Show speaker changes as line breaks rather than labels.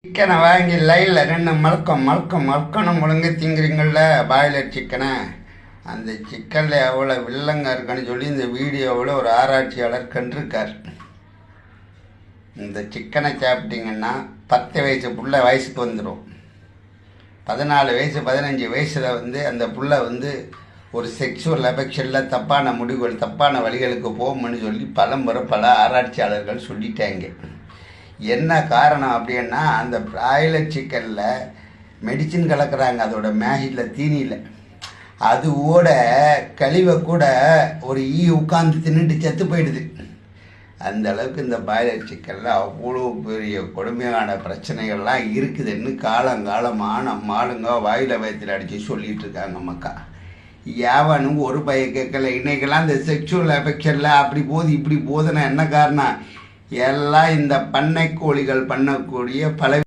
சிக்கனை வாங்கி லைனில் நின்று மல்கணும் ஒழுங்கு திங்குறீங்கள பாய்லர் சிக்கனை. அந்த சிக்கனில் எவ்வளோ வில்லங்க இருக்குன்னு சொல்லி இந்த வீடியோவில் ஒரு ஆராய்ச்சியாளர் கண்டிருக்கார். இந்த சிக்கனை சாப்பிட்டீங்கன்னா 10 வயசு புள்ள வயசுக்கு வந்துடும். 14 வயசு 15 வயசில் அந்த புள்ள ஒரு செக்ஷுவல் அஃபெக்ஷனில் தப்பான முடிவுகள் தப்பான வழிகளுக்கு போகும்னு சொல்லி பல ஆராய்ச்சியாளர்கள் சொல்லிட்டாங்க. என்ன காரணம் அப்படின்னா, அந்த பிராய்லர் சிக்கனில் மெடிசின் கலக்கிறாங்க. அதோட மேகியில் தீனியில் அதுவோட கழிவை கூட ஒரு உட்காந்து தின்னுட்டு செத்து போயிடுது. அந்த அளவுக்கு இந்த பாய்லர் சிக்கனில் அவ்வளோ பெரிய கொடுமையான பிரச்சனைகள்லாம் இருக்குதுன்னு காலங்காலமாக நம்ம ஆளுங்க வாயில் வயத்தில் அடித்து சொல்லிகிட்டு இருக்காங்க மக்கா. எவனும் ஒரு பைய கேட்கல. இன்றைக்கெல்லாம் இந்த செக்ஷுவல் அஃபெக்ஷனில் அப்படி போகுது இப்படி போகுதுன்னா என்ன காரணம்? எல்லாம் இந்த பண்ணை கோழிகள் பண்ணக்கூடிய பல